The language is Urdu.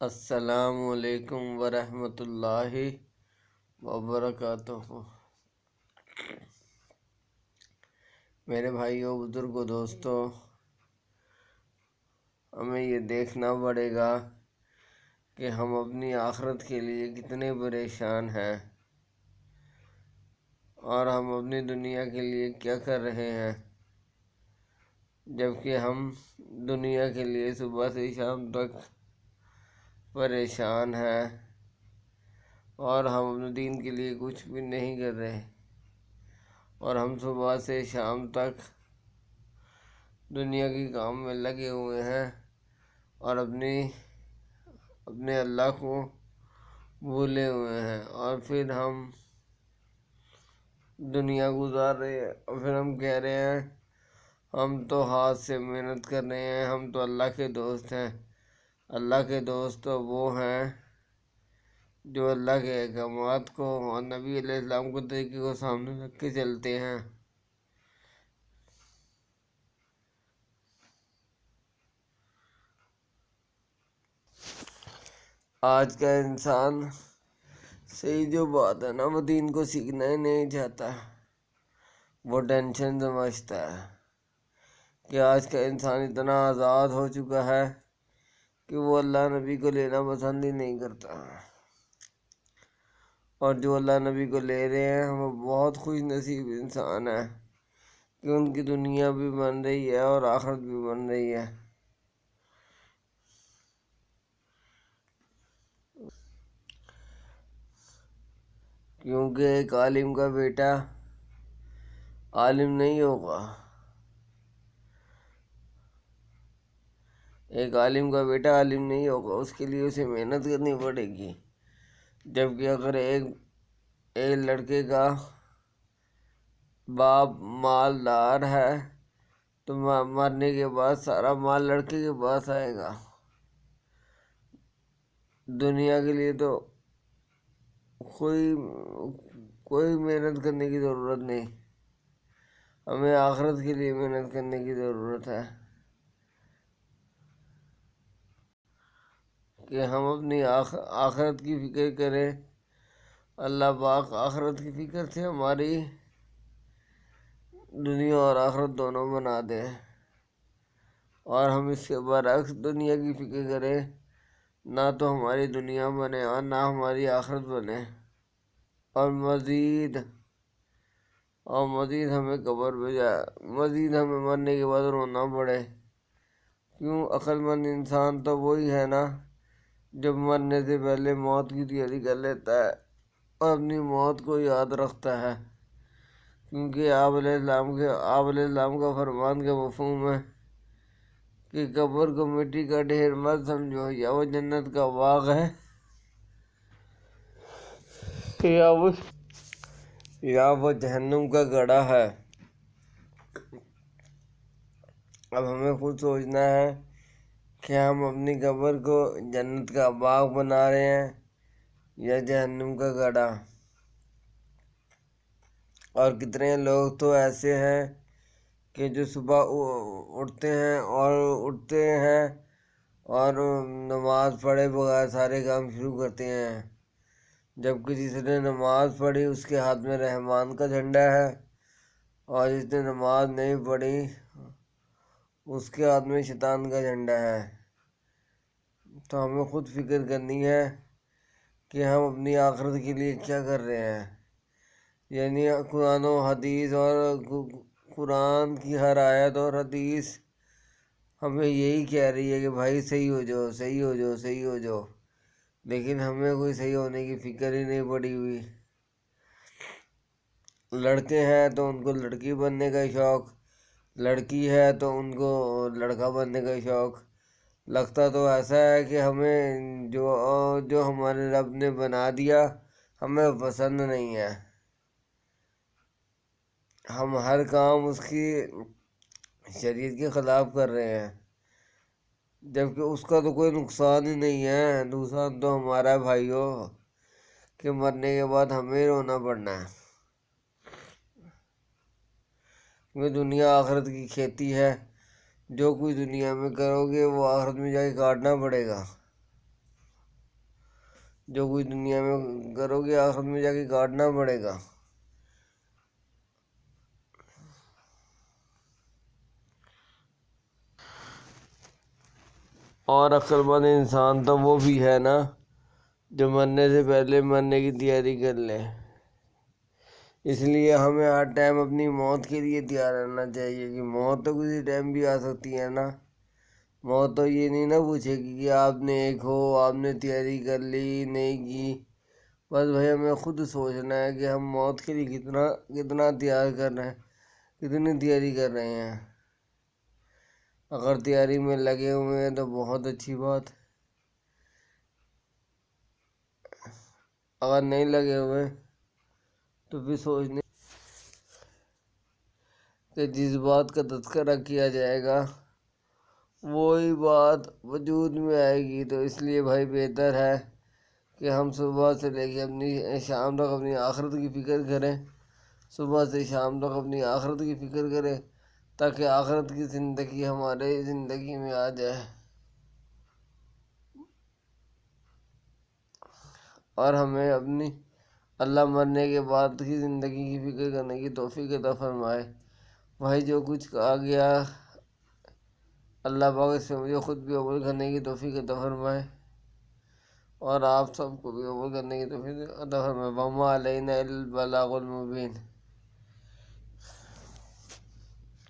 السلام علیکم ورحمۃ اللہ وبرکاتہ۔ میرے بھائیوں، بزرگوں، دوستوں، ہمیں یہ دیکھنا پڑے گا کہ ہم اپنی آخرت کے لیے کتنے پریشان ہیں اور ہم اپنی دنیا کے لیے کیا کر رہے ہیں، جبکہ ہم دنیا کے لیے صبح سے شام تک پریشان ہیں اور ہم اپنے دین کے لیے کچھ بھی نہیں کر رہے، اور ہم صبح سے شام تک دنیا کے کام میں لگے ہوئے ہیں اور اپنے اللہ کو بھولے ہوئے ہیں، اور پھر ہم دنیا گزار رہے ہیں اور پھر ہم کہہ رہے ہیں ہم تو ہاتھ سے محنت کر رہے ہیں، ہم تو اللہ کے دوست ہیں۔ اللہ کے دوست تو وہ ہیں جو اللہ کے احکامات کو اور نبی علیہ السلام کو طریقے کو سامنے رکھ کے چلتے ہیں۔ آج کا انسان صحیح جو بات ہے نا، وہ دین کو سیکھنا ہی نہیں چاہتا، وہ ٹینشن سمجھتا ہے کہ آج کا انسان اتنا آزاد ہو چکا ہے کہ وہ اللہ نبی کو لینا پسند ہی نہیں کرتا، اور جو اللہ نبی کو لے رہے ہیں وہ بہت خوش نصیب انسان ہے کہ ان کی دنیا بھی بن رہی ہے اور آخرت بھی بن رہی ہے۔ کیونکہ ایک عالم کا بیٹا عالم نہیں ہوگا، ایک عالم کا بیٹا عالم نہیں ہوگا، اس کے لیے اسے محنت کرنی پڑے گی۔ جبکہ اگر ایک لڑکے کا باپ مالدار ہے تو مرنے کے بعد سارا مال لڑکے کے پاس آئے گا۔ دنیا کے لیے تو کوئی محنت کرنے کی ضرورت نہیں، ہمیں آخرت کے لیے محنت کرنے کی ضرورت ہے کہ ہم اپنی آخرت کی فکر کریں۔ اللہ پاک آخرت کی فکر سے ہماری دنیا اور آخرت دونوں بنا دے، اور ہم اس کے برعکس دنیا کی فکر کریں، نہ تو ہماری دنیا بنے اور نہ ہماری آخرت بنے، اور مزید ہمیں قبر پہ مزید ہمیں مرنے کے بعد رونا پڑے۔ کیوں؟ عقل مند انسان تو وہی ہے نا جب مرنے سے پہلے موت کی تیاری کر لیتا ہے اور اپنی موت کو یاد رکھتا ہے، کیونکہ آپ علیہ السلام کا فرمان کا مفہوم ہے کہ قبر کو مٹی کا ڈھیر مت سمجھو، یا وہ جنت کا باغ ہے یا وہ جہنم کا گڑھا ہے۔ اب ہمیں خود سوچنا ہے کہ ہم اپنی قبر کو جنت کا باغ بنا رہے ہیں یا جہنم کا گڑھا۔ اور کتنے لوگ تو ایسے ہیں کہ جو صبح اٹھتے ہیں اور نماز پڑھے بغیر سارے کام شروع کرتے ہیں، جبکہ جس نے نماز پڑھی اس کے ہاتھ میں رحمان کا جھنڈا ہے، اور جس نے نماز نہیں پڑھی اس کے ہاتھ میں شیطان کا جھنڈا ہے۔ تو ہمیں خود فکر کرنی ہے کہ ہم اپنی آخرت کے لیے کیا کر رہے ہیں۔ یعنی قرآن و حدیث اور قرآن کی ہر آیت اور حدیث ہمیں یہی کہہ رہی ہے کہ بھائی صحیح ہو جاؤ، صحیح ہو جاؤ، صحیح ہو جاؤ، لیکن ہمیں کوئی صحیح ہونے کی فکر ہی نہیں پڑی ہوئی۔ لڑکے ہیں تو ان کو لڑکی بننے کا شوق، لڑکی ہے تو ان کو لڑکا بننے کا شوق۔ لگتا تو ایسا ہے کہ ہمیں جو ہمارے رب نے بنا دیا ہمیں پسند نہیں ہے، ہم ہر کام اس کی شریعت کے خلاف کر رہے ہیں، جبکہ اس کا تو کوئی نقصان ہی نہیں ہے۔ نقصان تو ہمارا ہے بھائیو کہ مرنے کے بعد ہمیں رونا پڑنا ہے، کیونکہ دنیا آخرت کی کھیتی ہے، جو کچھ دنیا میں کرو گے وہ آخرت میں جا کے کاٹنا پڑے گا۔ جو کچھ دنیا میں کرو گے آخرت میں جا کے کاٹنا پڑے گا۔ اور عقل مند انسان تو وہ بھی ہے نا جو مرنے سے پہلے مرنے کی تیاری کر لے۔ اس لیے ہمیں ہر ٹائم اپنی موت کے لیے تیار رہنا چاہیے کہ موت تو کسی ٹائم بھی آ سکتی ہے نا۔ موت تو یہ نہیں نا پوچھے گی کہ آپ نے آپ نے تیاری کر لی نہیں کی۔ بس بھائی ہمیں خود سوچنا ہے کہ ہم موت کے لیے کتنا تیار کر رہے ہیں، کتنی تیاری کر رہے ہیں۔ اگر تیاری میں لگے ہوئے ہیں تو بہت اچھی بات، اگر نہیں لگے ہوئے تو پھر سوچنے کہ جس بات کا تذکرہ کیا جائے گا وہی بات وجود میں آئے گی۔ تو اس لیے بھائی بہتر ہے کہ ہم صبح سے لے کے اپنی شام تک اپنی آخرت کی فکر کریں، صبح سے شام تک اپنی آخرت کی فکر کریں تاکہ آخرت کی زندگی ہمارے زندگی میں آ جائے اور ہمیں اپنی اللہ مرنے کے بعد کی زندگی کی فکر کرنے کی توفیق عطا فرمائے۔ بھائی جو کچھ کہا گیا اللہ پاک اس سے مجھے خود بھی عمل کرنے کی توفیق عطا فرمائے اور آپ سب کو بھی عمل کرنے کی توفیق عطا فرمائے۔ وما علینا الا البلاغ المبین۔